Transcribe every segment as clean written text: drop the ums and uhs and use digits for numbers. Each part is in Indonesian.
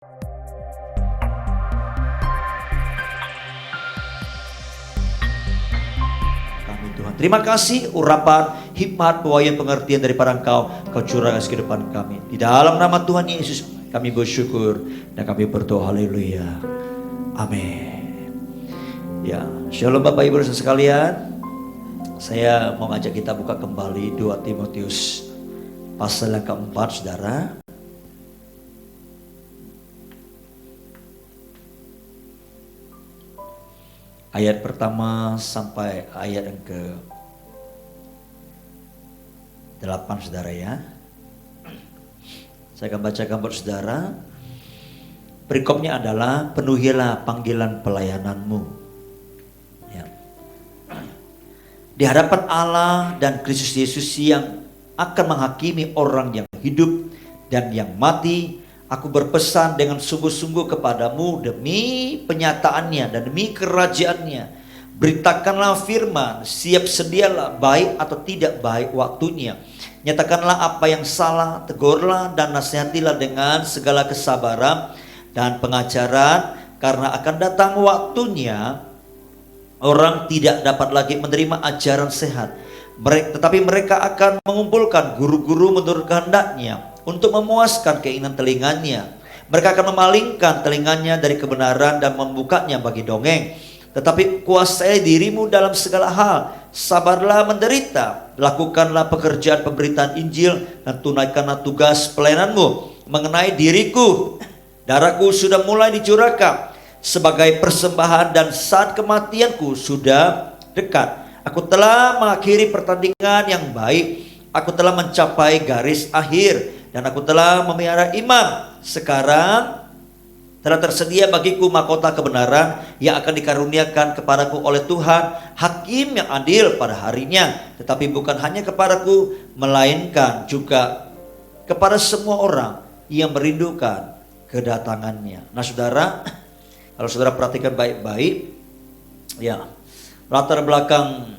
Kami Tuhan, terima kasih urapan, hikmat, pewahyuan, pengertian daripada Engkau, Kau curahkan kehidupan kami. Di dalam nama Tuhan Yesus kami bersyukur dan kami berdoa, haleluya, amin. Ya, shalom Bapak Ibu dan sekalian. Saya mau ngajak kita buka kembali 2 Timotius pasal yang keempat, saudara. Ayat pertama sampai ayat yang ke-8, saudara ya. Saya akan bacakan buat saudara. Perikopnya adalah penuhilah panggilan pelayananmu. Ya. Di hadapan Allah dan Kristus Yesus yang akan menghakimi orang yang hidup dan yang mati, aku berpesan dengan sungguh-sungguh kepadamu demi penyataannya dan demi kerajaannya. Beritakanlah firman, siap sedialah baik atau tidak baik waktunya. Nyatakanlah apa yang salah, tegurlah dan nasihatilah dengan segala kesabaran dan pengajaran, karena akan datang waktunya orang tidak dapat lagi menerima ajaran sehat. Tetapi mereka akan mengumpulkan guru-guru menurut kehendaknya untuk memuaskan keinginan telinganya. Mereka akan memalingkan telinganya dari kebenaran dan membukanya bagi dongeng. Tetapi kuasai dirimu dalam segala hal, sabarlah menderita, lakukanlah pekerjaan pemberitaan Injil, dan tunaikanlah tugas pelayananmu. Mengenai diriku, darahku sudah mulai dicurahkan sebagai persembahan, dan saat kematianku sudah dekat. Aku telah mengakhiri pertandingan yang baik, aku telah mencapai garis akhir, dan aku telah memelihara iman. Sekarang telah tersedia bagiku mahkota kebenaran yang akan dikaruniakan kepadaku oleh Tuhan, hakim yang adil pada harinya. Tetapi bukan hanya kepadaku, melainkan juga kepada semua orang yang merindukan kedatangannya. Nah saudara, kalau saudara perhatikan baik-baik, ya, latar belakang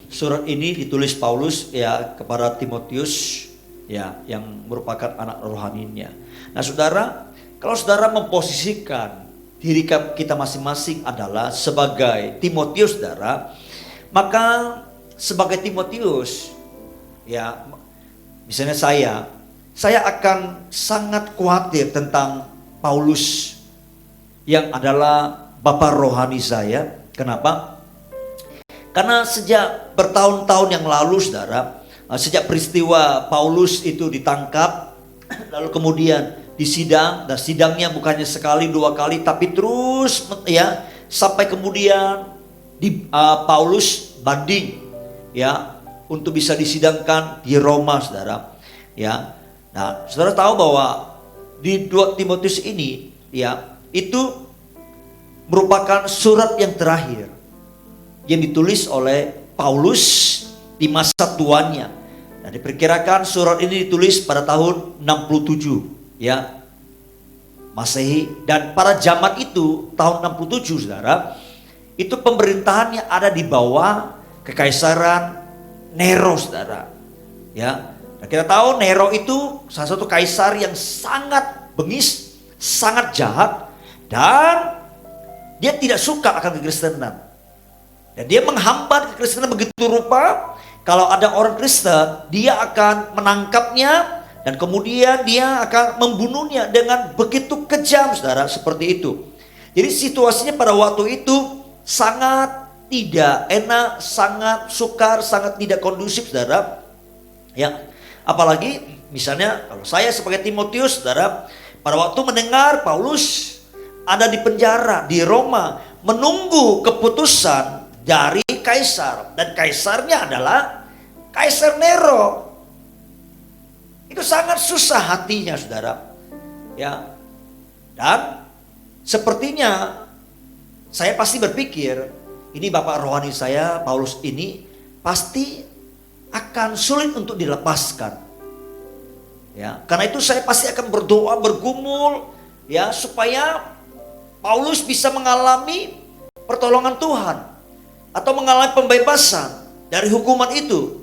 surat ini ditulis Paulus ya kepada Timotius, ya, yang merupakan anak rohaninya. Nah saudara, kalau saudara memposisikan diri kita masing-masing adalah sebagai Timotius, saudara, maka sebagai Timotius, ya, misalnya saya akan sangat khawatir tentang Paulus yang adalah bapak rohani saya. Kenapa? Karena sejak bertahun-tahun yang lalu, saudara, sejak peristiwa Paulus itu ditangkap, lalu kemudian disidang, dan sidangnya bukannya sekali dua kali, tapi terus ya, sampai kemudian Paulus banding ya untuk bisa disidangkan di Roma, saudara ya. Nah saudara tahu bahwa di 2 Timotius ini ya, itu merupakan surat yang terakhir yang ditulis oleh Paulus di masa tuanya. Nah, diperkirakan surat ini ditulis pada tahun 67 ya Masehi, dan pada zaman itu tahun 67, saudara, itu pemerintahannya ada di bawah kekaisaran Nero, saudara ya. Nah, kita tahu Nero itu salah satu kaisar yang sangat bengis, sangat jahat, dan dia tidak suka akan kekristenan. Dan dia menghambat kekristenan begitu rupa, kalau ada orang Kristen, dia akan menangkapnya dan kemudian dia akan membunuhnya dengan begitu kejam, saudara, seperti itu. Jadi situasinya pada waktu itu sangat tidak enak, sangat sukar, sangat tidak kondusif, saudara. Ya, apalagi misalnya kalau saya sebagai Timotius, saudara, pada waktu mendengar Paulus ada di penjara di Roma menunggu keputusan dari kaisar, dan kaisarnya adalah Kaisar Nero. Itu sangat susah hatinya, saudara ya. Dan sepertinya saya pasti berpikir, ini bapak rohani saya Paulus ini pasti akan sulit untuk dilepaskan ya. Karena itu saya pasti akan berdoa, bergumul ya, supaya Paulus bisa mengalami pertolongan Tuhan atau mengalami pembebasan dari hukuman itu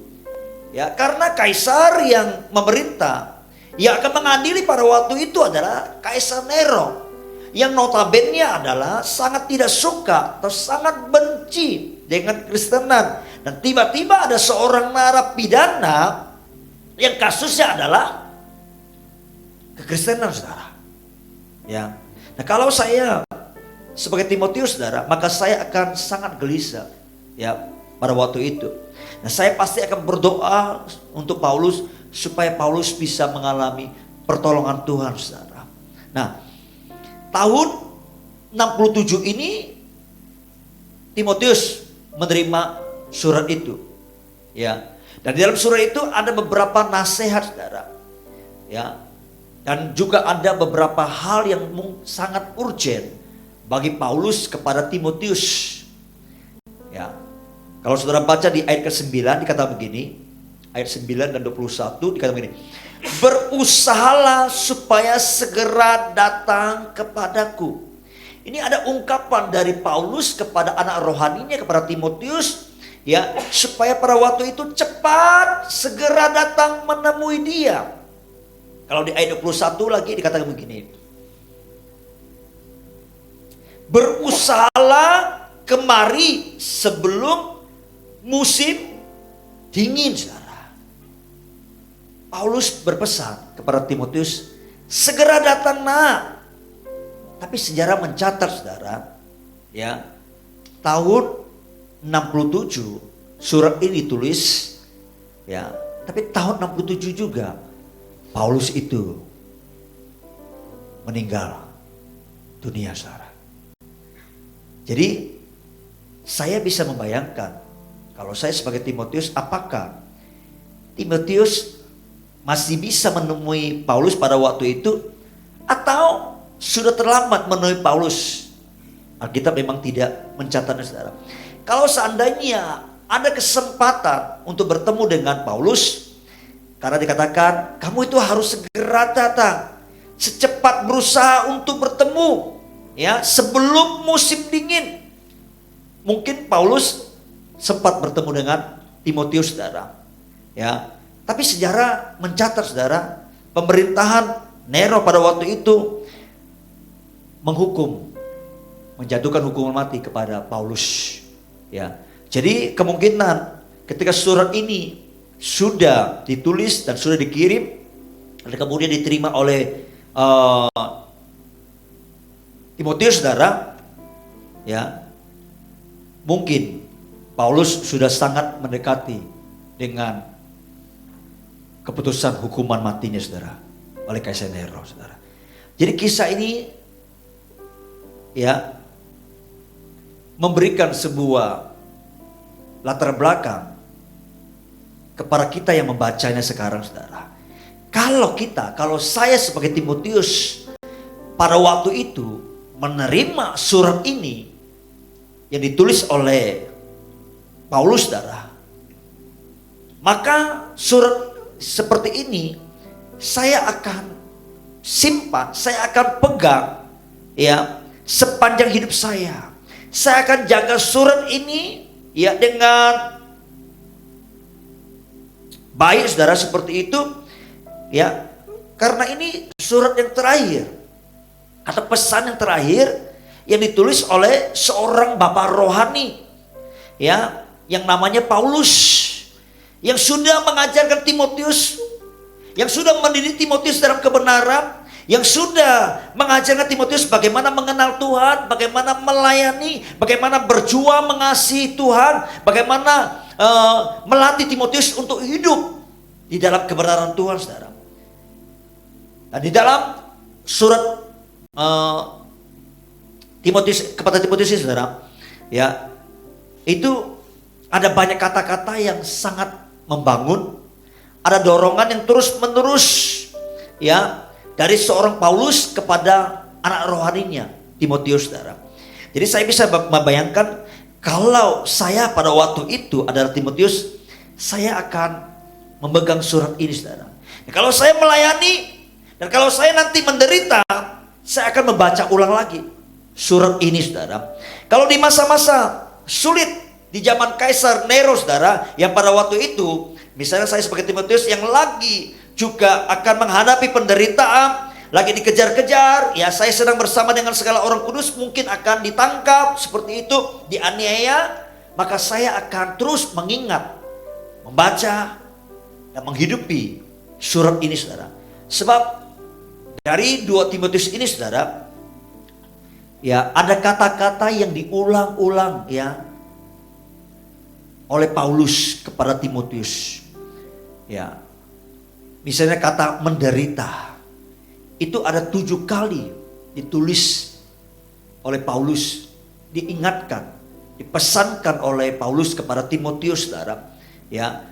ya. Karena kaisar yang memerintah, Yang akan mengadili pada waktu itu adalah Kaisar Nero, yang notabene adalah sangat tidak suka atau sangat benci dengan Kristenan. Dan tiba-tiba ada seorang narapidana yang kasusnya adalah kekristenan, saudara. Ya. Nah, kalau saya sebagai Timotius, saudara, maka saya akan sangat gelisah ya pada waktu itu. Nah, saya pasti akan berdoa untuk Paulus supaya Paulus bisa mengalami pertolongan Tuhan, saudara. Nah, tahun 67 ini Timotius menerima surat itu. Ya. Dan di dalam surat itu ada beberapa nasihat, saudara. Ya. Dan juga ada beberapa hal yang sangat urgent bagi Paulus kepada Timotius. Ya. Kalau saudara baca di ayat ke-9 dikatakan begini, ayat 9 dan 21 dikatakan begini. Berusahalah supaya segera datang kepadaku. Ini ada ungkapan dari Paulus kepada anak rohaninya, kepada Timotius, ya, supaya pada waktu itu cepat segera datang menemui dia. Kalau di ayat 21 lagi dikatakan begini. Berusahalah kemari sebelum musim dingin, saudara. Paulus berpesan kepada Timotius, segera datang nak. Tapi sejarah mencatat, saudara, ya, tahun 67 surat ini ditulis, ya. Tapi tahun 67 juga Paulus itu meninggal dunia, saudara. Jadi saya bisa membayangkan kalau saya sebagai Timotius, apakah Timotius masih bisa menemui Paulus pada waktu itu, atau sudah terlambat menemui Paulus? Alkitab memang tidak mencatatnya, saudara. Kalau seandainya ada kesempatan untuk bertemu dengan Paulus, karena dikatakan kamu itu harus segera datang, secepat berusaha untuk bertemu, ya, sebelum musim dingin. Mungkin Paulus sempat bertemu dengan Timotius, saudara. Ya, tapi sejarah mencatat, saudara, pemerintahan Nero pada waktu itu menjatuhkan hukuman mati kepada Paulus. Ya, jadi kemungkinan ketika surat ini sudah ditulis dan sudah dikirim dan kemudian diterima oleh Timotius, saudara, ya, mungkin Paulus sudah sangat mendekati dengan keputusan hukuman matinya, saudara, oleh Kaisar Nero, saudara. Jadi kisah ini, ya, memberikan sebuah latar belakang kepada kita yang membacanya sekarang, saudara. Kalau saya sebagai Timotius pada waktu itu menerima surat ini yang ditulis oleh Paulus, saudara, maka surat seperti ini saya akan simpan, saya akan pegang, ya, sepanjang hidup saya. Saya akan jaga surat ini, ya, dengan baik, saudara, seperti itu, ya, karena ini surat yang terakhir atau pesan yang terakhir yang ditulis oleh seorang bapak rohani, ya, yang namanya Paulus, yang sudah mengajarkan Timotius, yang sudah mendidik Timotius dalam kebenaran, yang sudah mengajarkan Timotius bagaimana mengenal Tuhan, bagaimana melayani, bagaimana berjuang mengasihi Tuhan, bagaimana melatih Timotius untuk hidup di dalam kebenaran Tuhan, saudara. Dan di dalam surat Timotius kepada Timotius, saudara, ya, itu ada banyak kata-kata yang sangat membangun, ada dorongan yang terus menerus, ya, dari seorang Paulus kepada anak rohaninya Timotius, saudara. Jadi saya bisa membayangkan kalau saya pada waktu itu adalah Timotius, saya akan memegang surat ini, saudara. Nah, kalau saya melayani dan kalau saya nanti menderita, saya akan membaca ulang lagi surat ini, saudara. Kalau di masa-masa sulit di zaman Kaisar Nero, saudara, yang pada waktu itu, misalnya saya sebagai Timotius yang lagi juga akan menghadapi penderitaan, lagi dikejar-kejar, ya saya sedang bersama dengan segala orang kudus, mungkin akan ditangkap seperti itu, dianiaya, maka saya akan terus mengingat, membaca, dan menghidupi surat ini, saudara. Sebab dari 2 Timotius ini, saudara, ya ada kata-kata yang diulang-ulang ya oleh Paulus kepada Timotius. Ya, misalnya kata menderita, itu ada 7 kali ditulis oleh Paulus, diingatkan, dipesankan oleh Paulus kepada Timotius, saudara. Ya,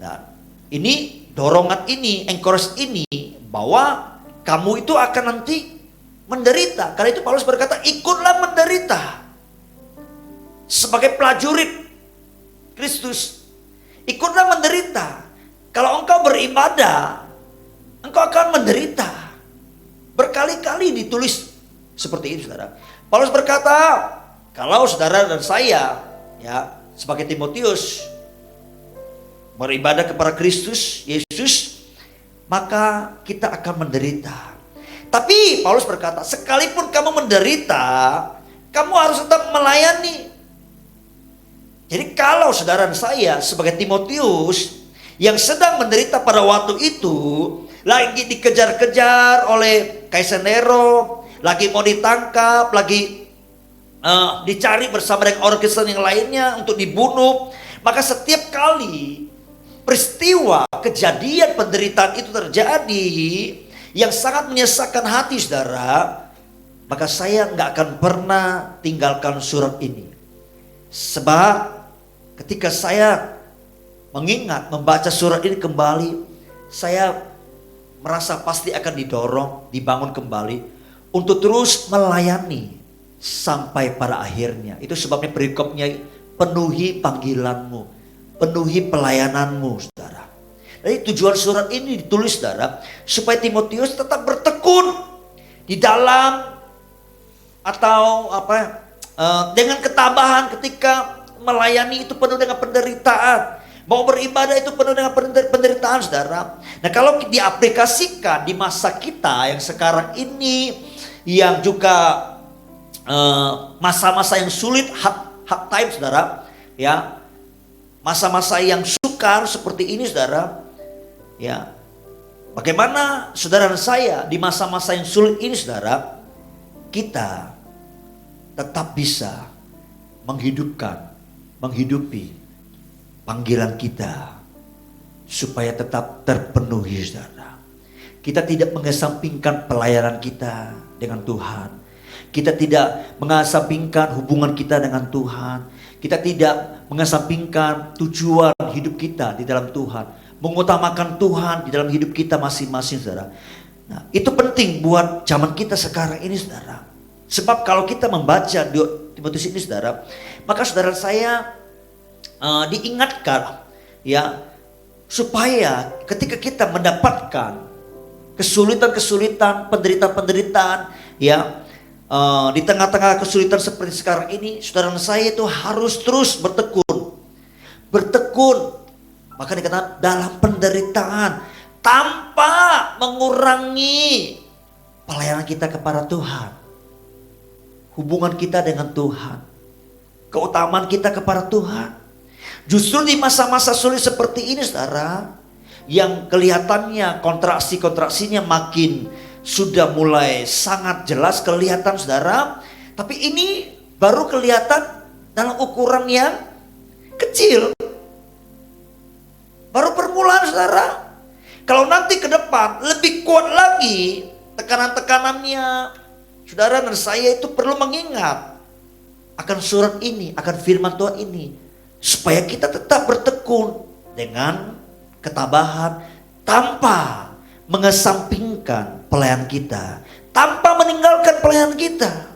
nah, ini dorongan ini, encourage ini, bahwa kamu itu akan nanti menderita. Karena itu Paulus berkata, ikutlah menderita sebagai prajurit Kristus. Ikutlah menderita. Kalau engkau beribadah, engkau akan menderita. Berkali-kali ditulis seperti ini, saudara. Paulus berkata, kalau saudara dan saya, ya, sebagai Timotius, beribadah kepada Kristus Yesus, maka kita akan menderita. Tapi Paulus berkata, sekalipun kamu menderita, kamu harus tetap melayani. Jadi kalau saudara dan saya sebagai Timotius yang sedang menderita pada waktu itu, lagi dikejar-kejar oleh Kaisar Nero, lagi mau ditangkap, lagi dicari bersama dengan orang Kristen yang lainnya untuk dibunuh, maka setiap kali peristiwa kejadian penderitaan itu terjadi yang sangat menyesakkan hati, saudara, maka saya nggak akan pernah tinggalkan surat ini. Sebab ketika saya mengingat, membaca surat ini kembali, saya merasa pasti akan didorong, dibangun kembali untuk terus melayani sampai pada akhirnya. Itu sebabnya perikopnya, penuhi panggilanmu, penuhi pelayananmu, saudara. Jadi tujuan surat ini ditulis, saudara, supaya Timotius tetap bertekun di dalam atau dengan ketabahan ketika melayani itu penuh dengan penderitaan. Mau beribadah itu penuh dengan penderitaan, saudara. Nah, kalau diaplikasikan di masa kita yang sekarang ini, yang juga masa-masa yang sulit, hard time, saudara, ya, masa-masa yang sukar seperti ini, saudara, ya, bagaimana saudara dan saya di masa-masa yang sulit ini, saudara, kita tetap bisa menghidupi panggilan kita supaya tetap terpenuhi, saudara. Kita tidak mengesampingkan pelayanan kita dengan Tuhan. Kita tidak mengesampingkan hubungan kita dengan Tuhan. Kita tidak mengesampingkan tujuan hidup kita di dalam Tuhan. Mengutamakan Tuhan di dalam hidup kita masing-masing, saudara. Nah, itu penting buat zaman kita sekarang ini, saudara. Sebab kalau kita membaca Timotius ini, saudara, maka saudara saya diingatkan, ya, supaya ketika kita mendapatkan kesulitan-kesulitan, penderitaan-penderitaan, ya, di tengah-tengah kesulitan seperti sekarang ini, saudara saya itu harus terus bertekun, maka dikatakan dalam penderitaan, tanpa mengurangi pelayanan kita kepada Tuhan, hubungan kita dengan Tuhan, keutamaan kita kepada Tuhan. Justru di masa-masa sulit seperti ini, saudara, yang kelihatannya kontraksinya makin sudah mulai sangat jelas kelihatan, saudara, tapi ini baru kelihatan dalam ukuran yang kecil, baru permulaan, saudara. Kalau nanti ke depan lebih kuat lagi tekanan-tekanannya, saudara dan saya itu perlu mengingat akan surat ini, akan firman Tuhan ini, supaya kita tetap bertekun dengan ketabahan, tanpa mengesampingkan pelayanan kita, tanpa meninggalkan pelayanan kita.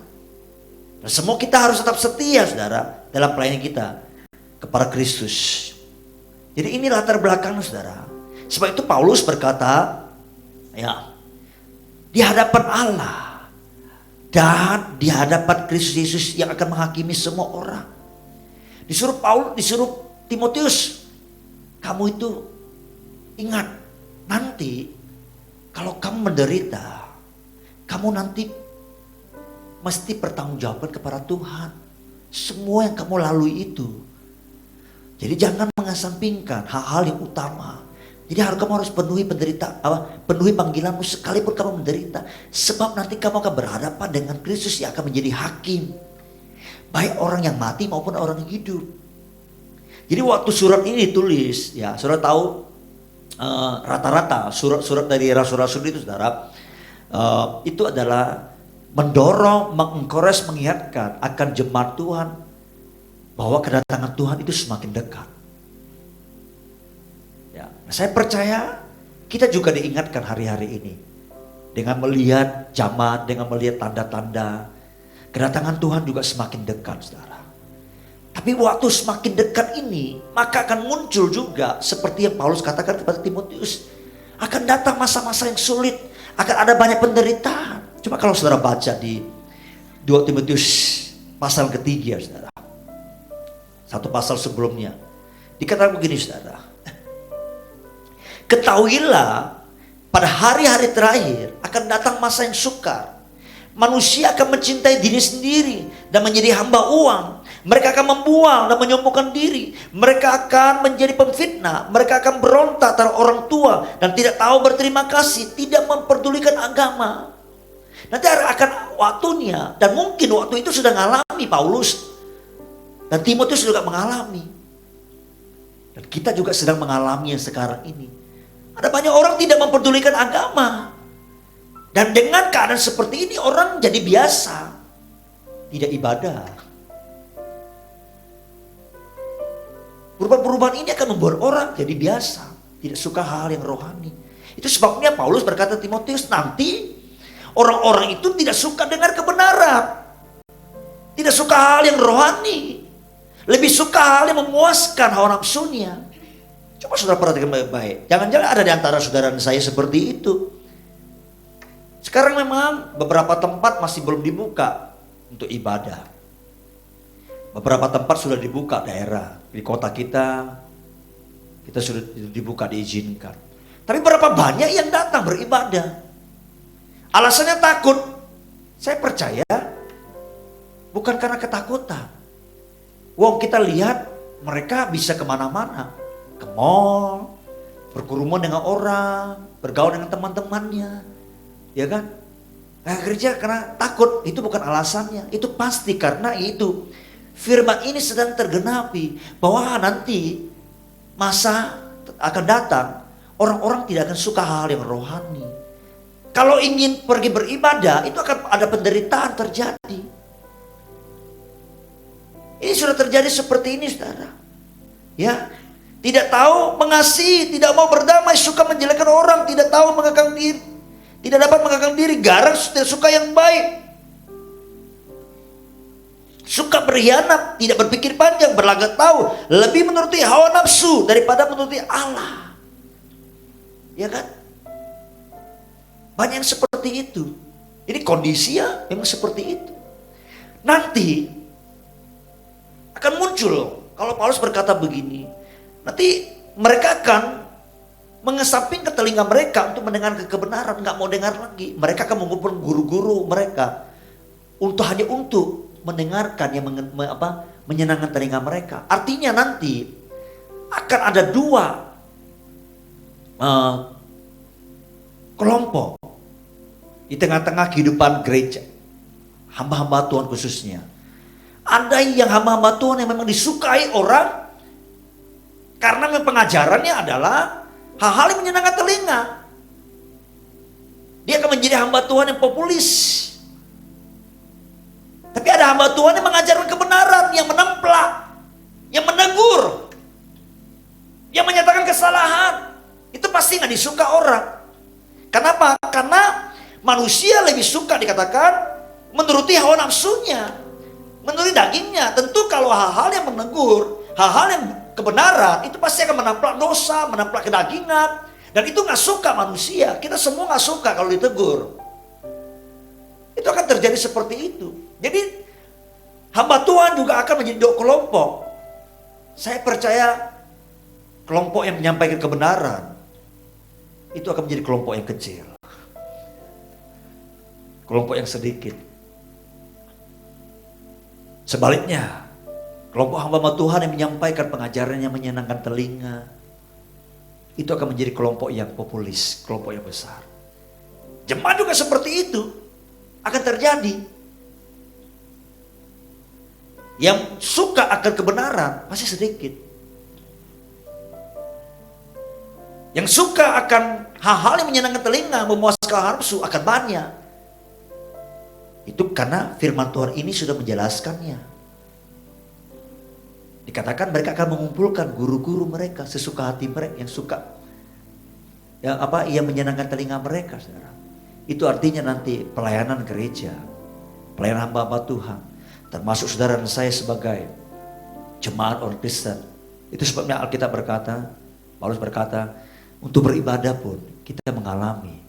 Dan semua kita harus tetap setia, saudara, dalam pelayanan kita kepada Kristus. Jadi ini latar belakang, saudara. Sebab itu Paulus berkata, ya, di hadapan Allah dan di hadapan Kristus Yesus yang akan menghakimi semua orang, disuruh Timotius, kamu itu ingat nanti kalau kamu menderita, kamu nanti mesti bertanggungjawabkan kepada Tuhan semua yang kamu lalui itu. Jadi jangan mengesampingkan hal-hal yang utama. Jadi kamu harus penuhi panggilanmu sekalipun kamu menderita. Sebab nanti kamu akan berhadapan dengan Kristus yang akan menjadi hakim, baik orang yang mati maupun orang yang hidup. Jadi waktu surat ini ditulis, ya saudara tahu rata-rata surat-surat dari rasul-rasul itu saudara, itu adalah mendorong, mengencourage, mengingatkan akan jemaat Tuhan bahwa kedatangan Tuhan itu semakin dekat. Ya, saya percaya kita juga diingatkan hari-hari ini dengan melihat zaman, dengan melihat tanda-tanda kedatangan Tuhan juga semakin dekat, saudara. Tapi waktu semakin dekat ini, maka akan muncul juga seperti yang Paulus katakan kepada Timotius, akan datang masa-masa yang sulit, akan ada banyak penderitaan. Coba kalau saudara baca di 2 Timotius pasal ketiga, saudara. Satu pasal sebelumnya. Dikatakan begini, saudara. Ketahuilah pada hari-hari terakhir akan datang masa yang sukar. Manusia akan mencintai diri sendiri dan menjadi hamba uang. Mereka akan membuang dan menyombongkan diri. Mereka akan menjadi pemfitnah. Mereka akan berontak terhadap orang tua dan tidak tahu berterima kasih, tidak memperdulikan agama. Nanti akan waktunya, dan mungkin waktu itu sudah mengalami Paulus dan Timotius juga mengalami. Dan kita juga sedang mengalami yang sekarang ini. Ada banyak orang tidak memperdulikan agama. Dan dengan keadaan seperti ini orang jadi biasa, tidak ibadah. Perubahan-perubahan ini akan membuat orang jadi biasa, tidak suka hal yang rohani. Itu sebabnya Paulus berkata Timotius, nanti orang-orang itu tidak suka dengar kebenaran, tidak suka hal yang rohani, lebih suka hal yang memuaskan hawa nafsunya. Coba saudara perhatikan baik-baik. Jangan-jangan ada di antara saudara dan saya seperti itu. Sekarang memang beberapa tempat masih belum dibuka untuk ibadah. Beberapa tempat sudah dibuka daerah. Di kota kita sudah dibuka, diizinkan. Tapi berapa banyak yang datang beribadah? Alasannya takut. Saya percaya bukan karena ketakutan. Wong kita lihat mereka bisa kemana-mana. Ke mall, berkerumun dengan orang, bergaul dengan teman-temannya. Ya kan? Nah, kerja karena takut, itu bukan alasannya. Itu pasti karena itu firman ini sedang tergenapi bahwa nanti masa akan datang orang-orang tidak akan suka hal yang rohani. Kalau ingin pergi beribadah itu akan ada penderitaan terjadi. Ini sudah terjadi seperti ini, saudara. Ya, tidak tahu mengasihi, tidak mau berdamai, suka menjelekkan orang, tidak tahu mengekang diri, tidak dapat mengekang diri, garang, tidak suka yang baik. Suka berkhianat, tidak berpikir panjang, berlagak tahu, lebih menuruti hawa nafsu daripada menuruti Allah. Ya kan? Banyak yang seperti itu. Ini kondisinya memang seperti itu. Nanti akan muncul, kalau Paulus berkata begini, nanti mereka akan mengesampingkan telinga mereka untuk mendengar kebenaran, nggak mau dengar lagi. Mereka akan mengumpul guru-guru mereka hanya untuk mendengarkan yang menyenangkan telinga mereka. Artinya nanti akan ada dua kelompok di tengah-tengah kehidupan gereja, hamba-hamba Tuhan khususnya. Ada yang hamba-hamba Tuhan yang memang disukai orang karena memang pengajarannya adalah hal-hal yang menyenangkan telinga. Dia akan menjadi hamba Tuhan yang populis. Tapi ada hamba Tuhan yang mengajarkan kebenaran, yang menemplak, yang menegur, yang menyatakan kesalahan. Itu pasti nggak disuka orang. Kenapa? Karena manusia lebih suka dikatakan menuruti hawa nafsunya, menuruti dagingnya. Tentu kalau hal-hal yang menegur, hal-hal yang kebenaran, itu pasti akan menamplak dosa, menamplak kedagingan. Dan itu nggak suka manusia. Kita semua nggak suka kalau ditegur. Itu akan terjadi seperti itu. Jadi hamba Tuhan juga akan menjadi dua kelompok. Saya percaya kelompok yang menyampaikan kebenaran itu akan menjadi kelompok yang kecil. Kelompok yang sedikit. Sebaliknya, kelompok hamba Tuhan yang menyampaikan pengajaran yang menyenangkan telinga, itu akan menjadi kelompok yang populis, kelompok yang besar. Jemaat juga seperti itu akan terjadi. Yang suka akan kebenaran masih sedikit. Yang suka akan hal-hal yang menyenangkan telinga, memuaskan nafsu akan banyak. Itu karena firman Tuhan ini sudah menjelaskannya. Dikatakan mereka akan mengumpulkan guru-guru mereka sesuka hati mereka, yang suka yang menyenangkan telinga mereka, saudara. Itu artinya nanti pelayanan gereja, pelayanan hamba-hamba Tuhan, termasuk saudara dan saya sebagai jemaat orang Kristen. Itu sebabnya Alkitab berkata, Paulus berkata, untuk beribadah pun kita mengalami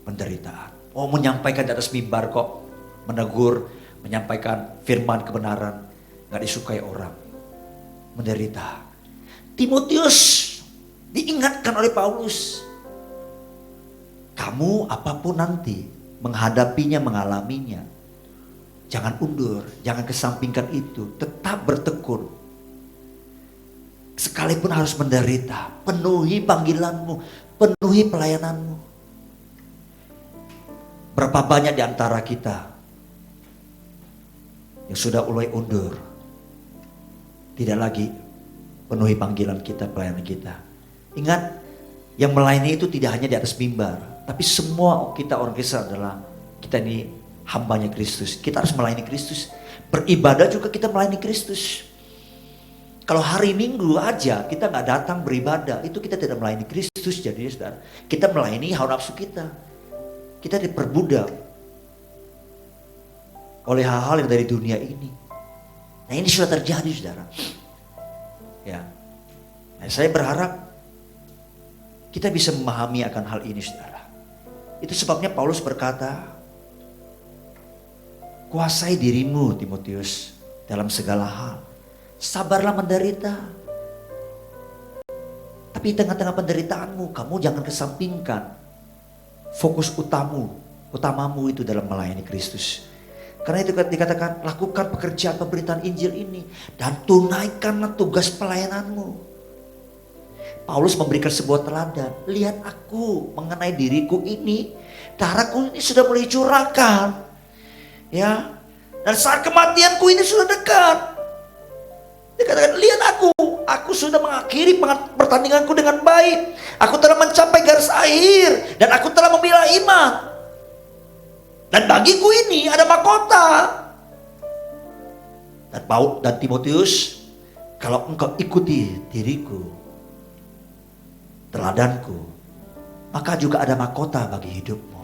penderitaan. Oh, menyampaikan di atas mimbar kok, menegur, menyampaikan firman kebenaran, gak disukai orang, menderita. Timotius diingatkan oleh Paulus, kamu apapun nanti menghadapinya, mengalaminya, jangan undur, jangan kesampingkan itu, tetap bertekun. Sekalipun harus menderita, penuhi panggilanmu, penuhi pelayananmu. Berapa banyak di antara kita yang sudah mulai undur, tidak lagi penuhi panggilan kita, pelayanan kita. Ingat, yang melayani itu tidak hanya di atas mimbar, tapi semua kita orang Kristen adalah, kita ini hambanya Kristus. Kita harus melayani Kristus. Beribadah juga kita melayani Kristus. Kalau hari Minggu aja kita nggak datang beribadah, itu kita tidak melayani Kristus. Jadi saudara, kita melayani hawa nafsu kita. Kita diperbudak oleh hal-hal yang dari dunia ini. Nah, ini sudah terjadi, saudara. Ya, nah, saya berharap kita bisa memahami akan hal ini, saudara. Itu sebabnya Paulus berkata, kuasai dirimu Timotius dalam segala hal. Sabarlah menderita. Tapi di tengah-tengah penderitaanmu, kamu jangan kesampingkan fokus utamamu itu dalam melayani Kristus. Karena itu dikatakan, lakukan pekerjaan pemberitaan Injil ini dan tunaikanlah tugas pelayananmu. Paulus memberikan sebuah teladan. Lihat aku mengenai diriku ini, darahku ini sudah mulai curahkan. Ya, dan saat kematianku ini sudah dekat. Dikatakan, lihat aku sudah mengakhiri pertandinganku dengan baik. Aku telah mencapai garis akhir dan aku telah membela iman. Dan bagiku ini ada mahkota. Dan Paulus dan Timotius, kalau engkau ikuti diriku, teladanku, maka juga ada mahkota bagi hidupmu.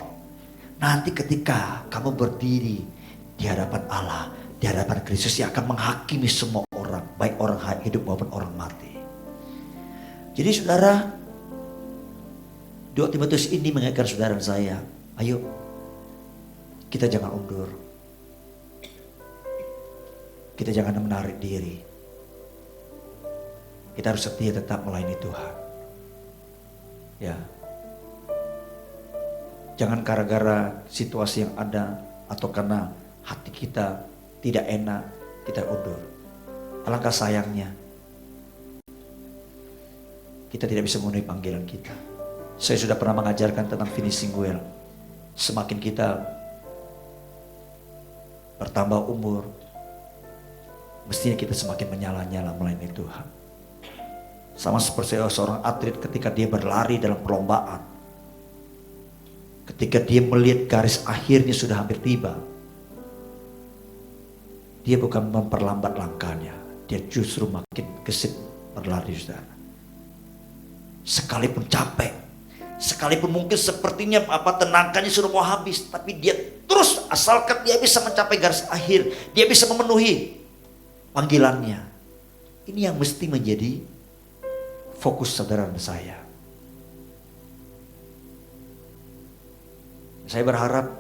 Nanti ketika kamu berdiri di hadapan Allah, di hadapan Kristus yang akan menghakimi semua orang, baik orang hidup maupun orang mati. Jadi saudara, 2 Timotius ini mengingatkan saudara dan saya, ayo kita jangan undur. Kita jangan menarik diri. Kita harus setia tetap melayani Tuhan. Ya. Jangan gara-gara situasi yang ada atau karena hati kita tidak enak, kita undur. Alangkah sayangnya kita tidak bisa memenuhi panggilan kita. Saya sudah pernah mengajarkan tentang finishing well. Semakin kita bertambah umur, mestinya kita semakin menyala-nyala melayani Tuhan. Sama seperti seorang atlet ketika dia berlari dalam perlombaan. Ketika dia melihat garis akhirnya sudah hampir tiba, dia bukan memperlambat langkahnya, dia justru makin gesit berlari, saudara. Sekalipun capek, sekalipun mungkin sepertinya tenaganya sudah mau habis, tapi dia terus, asalkan dia bisa mencapai garis akhir, dia bisa memenuhi panggilannya. Ini yang mesti menjadi fokus saudara dan saya. Saya berharap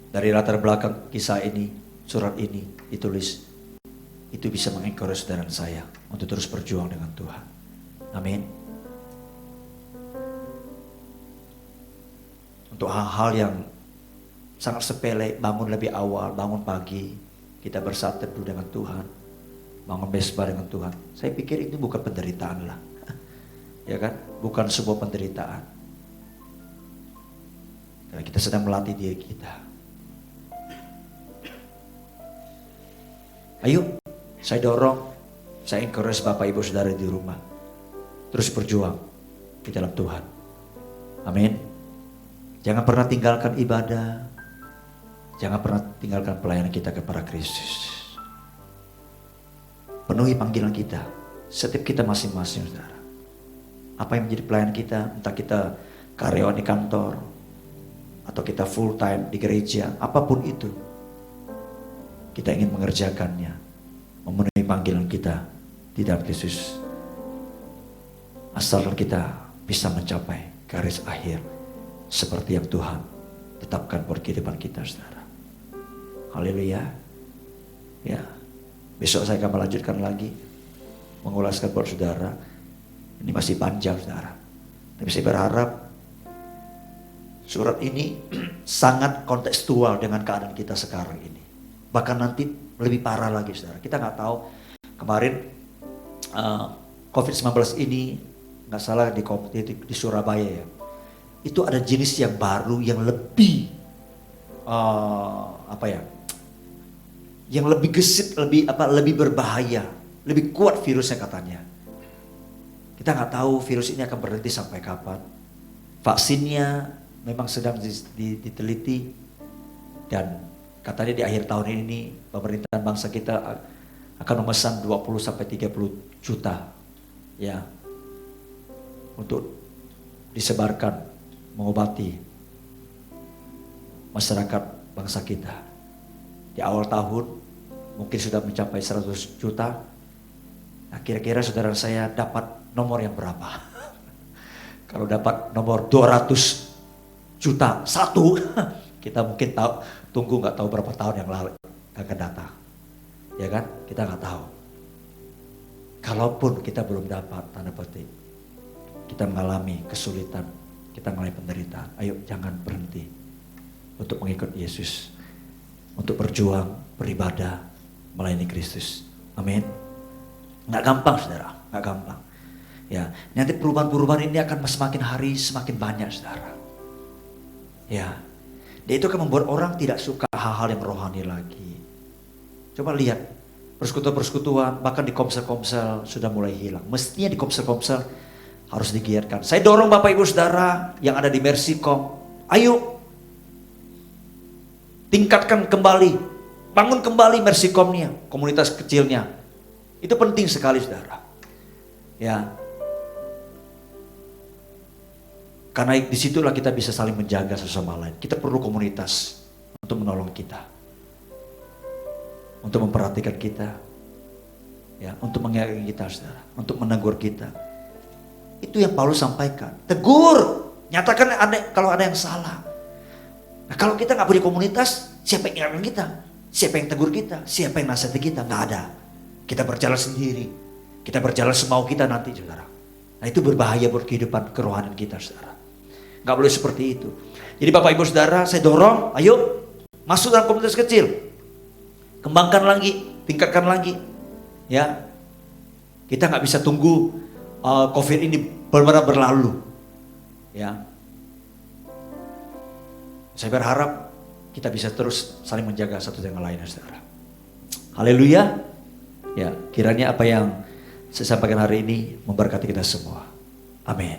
dari latar belakang kisah ini, surat ini ditulis, itu bisa mengencourage saudara dan saya untuk terus berjuang dengan Tuhan. Amin. Untuk hal-hal yang sangat sepele, bangun lebih awal, bangun pagi, kita bersatu dengan Tuhan, bangun mesbah dengan Tuhan. Saya pikir itu bukan penderitaan lah, ya kan? Bukan sebuah penderitaan. Karena kita sedang melatih diri kita. Ayo, saya dorong, saya encourage Bapak Ibu Saudara di rumah, terus berjuang di dalam Tuhan. Amin. Jangan pernah tinggalkan ibadah. Jangan pernah tinggalkan pelayanan kita kepada Kristus. Penuhi panggilan kita. Setiap kita masing-masing, saudara. Apa yang menjadi pelayanan kita, entah kita karyawan di kantor, atau kita full time di gereja, apapun itu. Kita ingin mengerjakannya, memenuhi panggilan kita di dalam Kristus. Asalkan kita bisa mencapai garis akhir seperti yang Tuhan tetapkan buat kehidupan kita, saudara. Haleluya. Ya, besok saya akan melanjutkan lagi mengulaskan buat saudara. Ini masih panjang, saudara. Tapi saya berharap surat ini sangat kontekstual dengan keadaan kita sekarang ini. Bahkan nanti lebih parah lagi, saudara. Kita nggak tahu kemarin COVID-19 ini, nggak salah di Surabaya ya. Itu ada jenis yang baru yang lebih yang lebih gesit, lebih berbahaya, lebih kuat virusnya katanya. Kita nggak tahu virus ini akan berhenti sampai kapan. Vaksinnya memang sedang diteliti dan katanya di akhir tahun ini pemerintahan bangsa kita akan memesan 20-30 juta ya untuk disebarkan mengobati masyarakat bangsa kita. Di awal tahun mungkin sudah mencapai 100 juta. Nah, kira-kira saudara saya dapat nomor yang berapa? Kalau dapat nomor 200 juta satu, kita mungkin tunggu nggak tahu berapa tahun yang lalu akan datang. Ya kan? Kita nggak tahu. Kalaupun kita belum dapat, tanda petik, kita mengalami kesulitan, kita mengalami penderitaan. Ayo jangan berhenti untuk mengikut Yesus, untuk berjuang, beribadah, melayani Kristus. Amin. Nggak gampang, saudara, nggak gampang. Ya, nanti perubahan-perubahan ini akan semakin hari semakin banyak, saudara. Ya, dia itu akan membuat orang tidak suka hal-hal yang rohani lagi. Coba lihat, persekutuan-persekutuan, bahkan di komsel-komsel sudah mulai hilang. Mestinya di komsel-komsel harus digiatkan. Saya dorong Bapak Ibu Saudara yang ada di Mercycom, ayo tingkatkan kembali, bangun kembali Mercycomnya, komunitas kecilnya. Itu penting sekali, saudara. Ya, karena disitulah kita bisa saling menjaga sesama lain. Kita perlu komunitas untuk menolong kita, untuk memperhatikan kita, ya, untuk mengingatkan kita, saudara, untuk menegur kita. Itu yang Paulus sampaikan. Tegur, nyatakan kalau ada yang salah. Nah, kalau kita nggak punya komunitas, siapa yang ingatkan kita? Siapa yang tegur kita? Siapa yang nasihati kita? Nggak ada. Kita berjalan sendiri. Kita berjalan semau kita nanti, saudara. Nah, itu berbahaya buat kehidupan kerohanian kita, saudara. Nggak boleh seperti itu. Jadi Bapak Ibu Saudara, saya dorong, ayo masuk dalam komunitas kecil. Kembangkan lagi, tingkatkan lagi. Ya, kita nggak bisa tunggu COVID ini benar-benar berlalu. Ya, saya berharap kita bisa terus saling menjaga satu dengan lain, saudara. Haleluya. Ya, kiranya apa yang saya sampaikan hari ini memberkati kita semua. Amin.